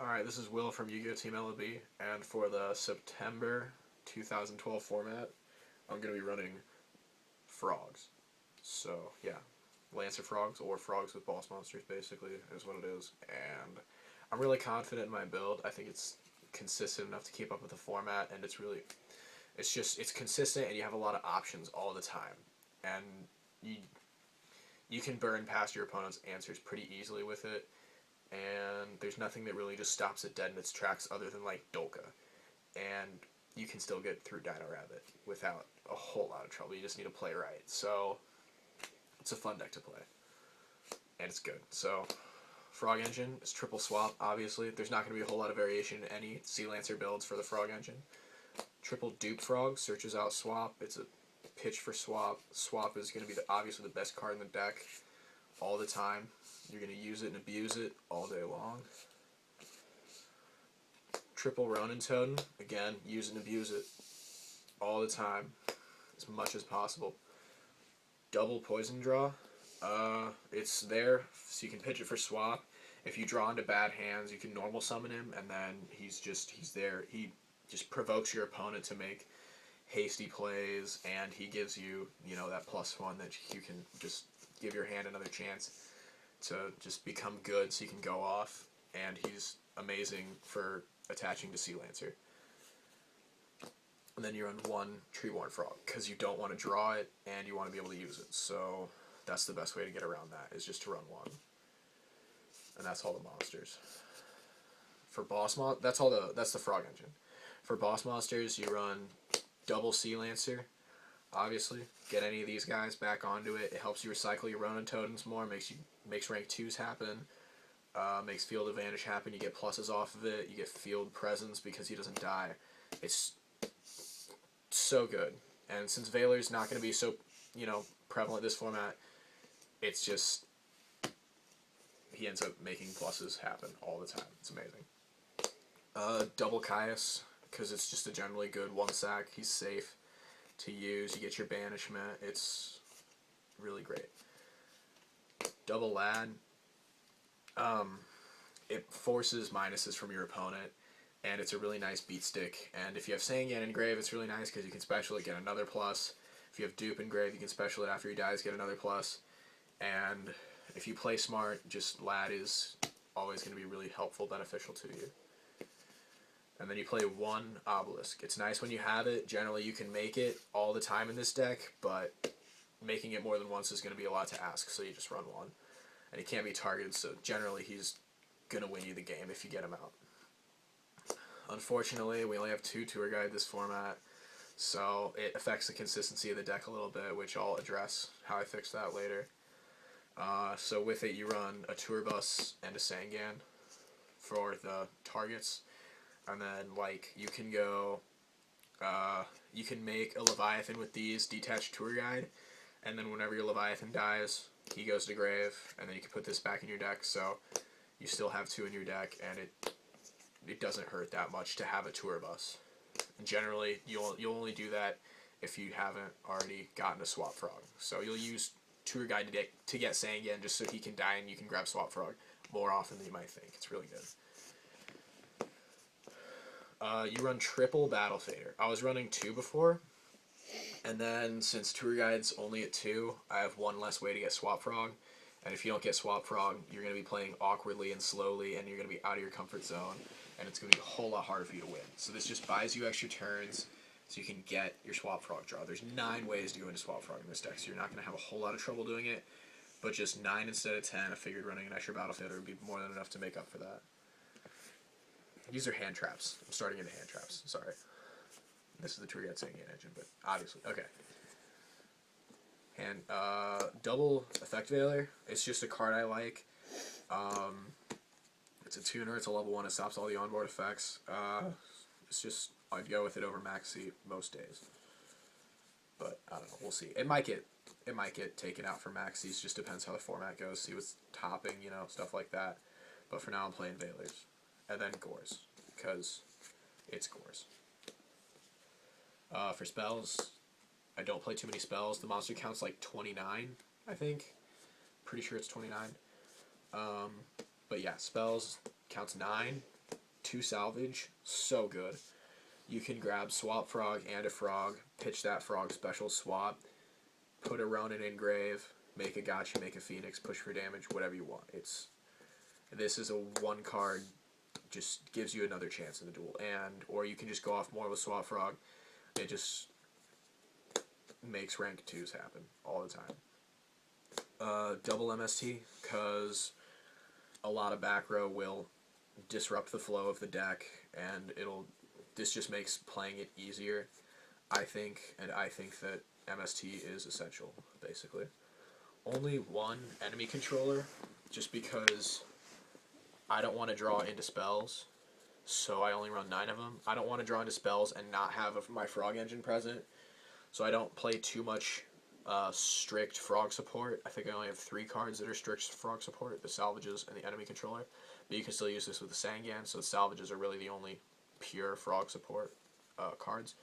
Alright, this is Will from Yu-Gi-Oh! Team LOB, and for the September 2012 format, I'm going to be running frogs. So, yeah, Lancer frogs, or frogs with boss monsters, basically, is what it is. And I'm really confident in my build. I think it's consistent enough to keep up with the format, and it's consistent, and you have a lot of options all the time. And you can burn past your opponent's answers pretty easily with it. And there's nothing that really just stops it dead in its tracks other than, like, Dolka. And you can still get through Dino Rabbit without a whole lot of trouble. You just need to play right. So, it's a fun deck to play. And it's good. So, Frog Engine is triple swap, obviously. There's not going to be a whole lot of variation in any Sea Lancer builds for the Frog Engine. Triple Dupe Frog searches out swap. It's a pitch for swap. Swap is going to be obviously the best card in the deck all the time. You're going to use it and abuse it all day long. Triple Ronin Totem, again, use and abuse it all the time, as much as possible. Double Poison Draw, it's there, so you can pitch it for swap. If you draw into bad hands, you can normal summon him, and then he's there. He just provokes your opponent to make hasty plays, and he gives you, that +1 that you can just give your hand another chance to just become good so you can go off, and he's amazing for attaching to Sea Lancer. And then you run one Treeborn Frog, because you don't want to draw it, and you want to be able to use it, so that's the best way to get around that, is just to run one. And that's all the monsters. For boss that's the Frog Engine. For boss monsters, you run double Sea Lancer, obviously. Get any of these guys back onto it. It helps you recycle your Ronin Totems more, makes rank 2s happen, makes Field Advantage happen, you get pluses off of it, you get Field Presence because he doesn't die. It's so good. And since Veiler's not going to be so, prevalent this format, it's just, he ends up making pluses happen all the time. It's amazing. Double Caius, because it's just a generally good one-sack. He's safe to use. You get your banishment. It's really great. Double Lad. It forces minuses from your opponent, and it's a really nice beat stick. And if you have Sangan Engrave, it's really nice because you can special it, get another plus. If you have Dupe Engrave, you can special it after he dies, get another plus. And if you play smart, just Lad is always going to be really helpful, beneficial to you. And then you play one Obelisk. It's nice when you have it. Generally, you can make it all the time in this deck, but making it more than once is going to be a lot to ask, so you just run one. And he can't be targeted, so generally he's going to win you the game if you get him out. Unfortunately, we only have 2 Tour Guide this format, so it affects the consistency of the deck a little bit, which I'll address how I fix that later. So with it, you run a Tour Bus and a Sangan for the targets. And then, you can go, you can make a Leviathan with these, detached Tour Guide, and then whenever your Leviathan dies, he goes to grave, and then you can put this back in your deck, so you still have 2 in your deck, and it doesn't hurt that much to have a Tour Bus. And generally, you'll only do that if you haven't already gotten a Swap Frog. So you'll use Tour Guide to get Sangan just so he can die and you can grab Swap Frog more often than you might think. It's really good. You run triple Battle Fader. I was running 2 before, and then since Tour Guide's only at 2, I have 1 less way to get Swap Frog, and if you don't get Swap Frog, you're going to be playing awkwardly and slowly, and you're going to be out of your comfort zone, and it's going to be a whole lot harder for you to win. So this just buys you extra turns so you can get your Swap Frog draw. There's 9 ways to go into Swap Frog in this deck, so you're not going to have a whole lot of trouble doing it, but just 9 instead of 10, I figured running an extra Battle Fader would be more than enough to make up for that. These are hand traps. I'm starting into hand traps. Sorry. This is the Tour Guide Sangan engine, but obviously. Okay. And, double Effect Veiler. It's just a card I like. It's a tuner. It's a level 1. It stops all the onboard effects. It's just, I'd go with it over Maxi most days. But, I don't know. We'll see. It might get taken out for Maxis. Just depends how the format goes. See what's topping, stuff like that. But for now, I'm playing Veilers. And then Gores, because it's Gores. For spells, I don't play too many spells. The monster count's like 29, I think. Pretty sure it's 29. But yeah, spells counts 9. 2 salvage, so good. You can grab swap frog and a frog, pitch that frog special swap, put a Ronin engrave, make a gotcha, make a phoenix, push for damage, whatever you want. This is a 1 card, just gives you another chance in the duel, or you can just go off more with swap frog. It just makes rank 2s happen all the time. Double MST, because a lot of back row will disrupt the flow of the deck, and this just makes playing it easier, I think, and I think that MST is essential, basically. Only 1 enemy controller, just because I don't want to draw into spells, so I only run 9 of them. I don't want to draw into spells and not have my frog engine present, so I don't play too much strict frog support. I think I only have 3 cards that are strict frog support, the salvages and the enemy controller, but you can still use this with the Sangan, so the salvages are really the only pure frog support cards.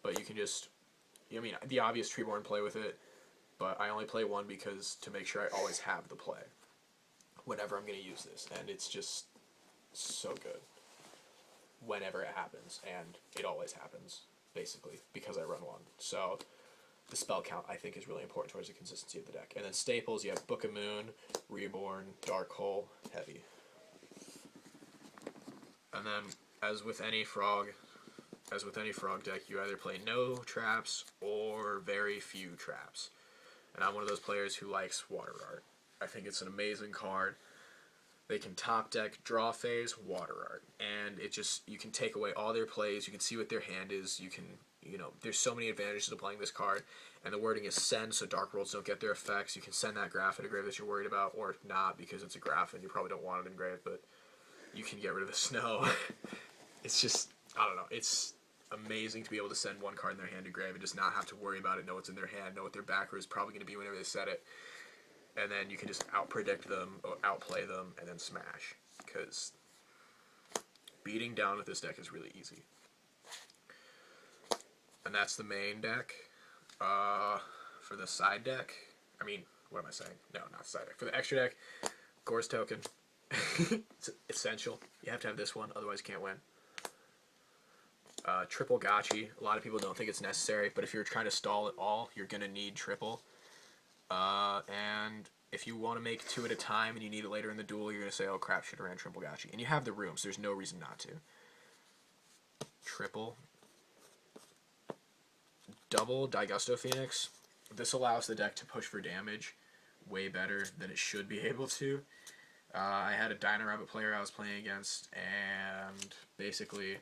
But you can just, I mean, the obvious Treeborn play with it, but I only play 1 because to make sure I always have the play whenever I'm going to use this, and it's just so good whenever it happens, and it always happens, basically, because I run 1. So the spell count, I think, is really important towards the consistency of the deck. And then staples, you have Book of Moon, Reborn, Dark Hole, Heavy. And then, as with any frog deck, you either play no traps or very few traps. And I'm one of those players who likes Water Art. I think it's an amazing card. They can top deck, draw phase, Water Art. And you can take away all their plays, you can see what their hand is, there's so many advantages to playing this card. And the wording is send, so Dark Worlds don't get their effects. You can send that graph at a grave that you're worried about, or not, because it's a graph and you probably don't want it engraved, but you can get rid of the snow. It's just, I don't know, it's amazing to be able to send 1 card in their hand to grave and just not have to worry about it, know what's in their hand, know what their back row is probably going to be whenever they set it. And then you can just out-predict them, or outplay them, and then smash. Because beating down with this deck is really easy. And that's the main deck. For the side deck, what am I saying? No, not the side deck. For the extra deck, Gore's Token. It's essential. You have to have this one, otherwise you can't win. Triple Gotchi. A lot of people don't think it's necessary, but if you're trying to stall it all, you're going to need triple. And if you want to make 2 at a time and you need it later in the duel, you're going to say, oh crap, should have ran Triple Gotchi. And you have the room, so there's no reason not to. Triple. Double Daigusto Phoenix. This allows the deck to push for damage way better than it should be able to. I had a Dino Rabbit player I was playing against, and basically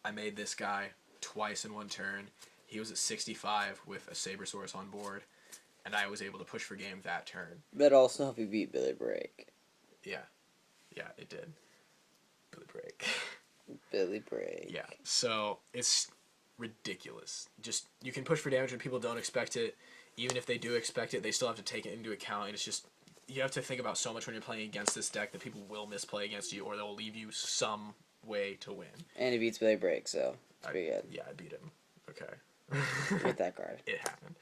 I made this guy twice in 1 turn. He was at 65 with a Sabersaurus on board, and I was able to push for game that turn. But also help you beat Billy Break. Yeah, it did. Billy Break. Billy Break. Yeah, so it's ridiculous. Just, you can push for damage when people don't expect it. Even if they do expect it, they still have to take it into account, and it's just, you have to think about so much when you're playing against this deck that people will misplay against you, or they'll leave you some way to win. And he beats Billy Break, so it's pretty good. Yeah, I beat him. Okay. With that card. It happened.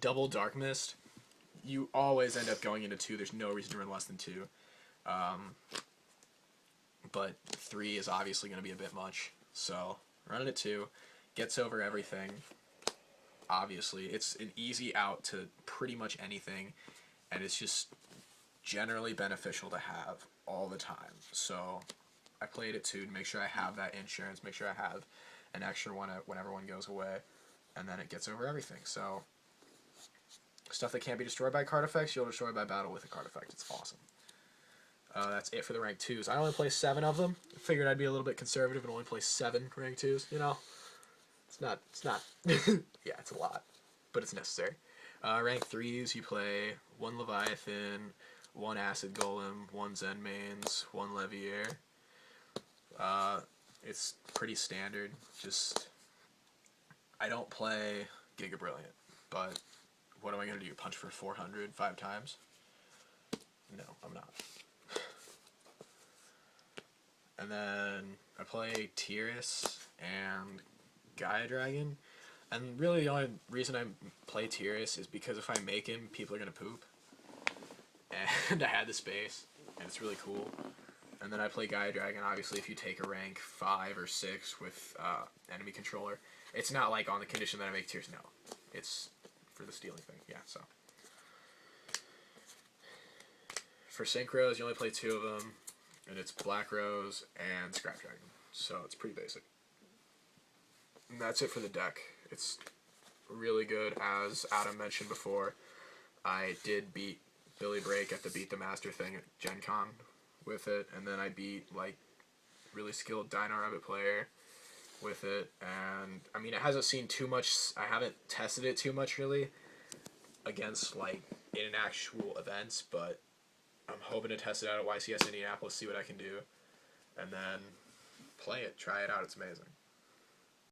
Double Dark Mist. You always end up going into 2. There's no reason to run less than 2. But 3 is obviously going to be a bit much. So, run it at 2. Gets over everything. Obviously. It's an easy out to pretty much anything. And it's just generally beneficial to have all the time. So, I played it 2 to make sure I have that insurance, make sure I have an extra one whenever one goes away, and then it gets over everything. So, stuff that can't be destroyed by card effects, you'll destroy by battle with a card effect. It's awesome. That's it for the rank 2s. I only play 7 of them. I figured I'd be a little bit conservative and only play 7 rank 2s, It's not, yeah, it's a lot, but it's necessary. Rank 3s, you play 1 Leviathan, 1 Acid Golem, 1 Zen Mains, 1 Levier. It's pretty standard. Just, I don't play Giga Brilliant, but what am I going to do? Punch for 400 5 times? No, I'm not. And then I play Tyrus and Gaia Dragon. And really the only reason I play Tyrus is because if I make him, people are going to poop. And I had the space, and it's really cool. And then I play Gaia Dragon. Obviously, if you take a rank 5 or 6 with enemy controller, it's not like on the condition that I make tiers. No, it's for the stealing thing. Yeah, so. For synchros, you only play 2 of them, and it's Black Rose and Scrap Dragon. So it's pretty basic. And that's it for the deck. It's really good. As Adam mentioned before, I did beat Billy Break at the Beat the Master thing at Gen Con with it, and then I beat, like, really skilled Dino Rabbit player with it, and, I mean, it hasn't seen too much, I haven't tested it too much, really, against, like, in actual events, but I'm hoping to test it out at YCS Indianapolis, see what I can do, and then play it, try it out, it's amazing.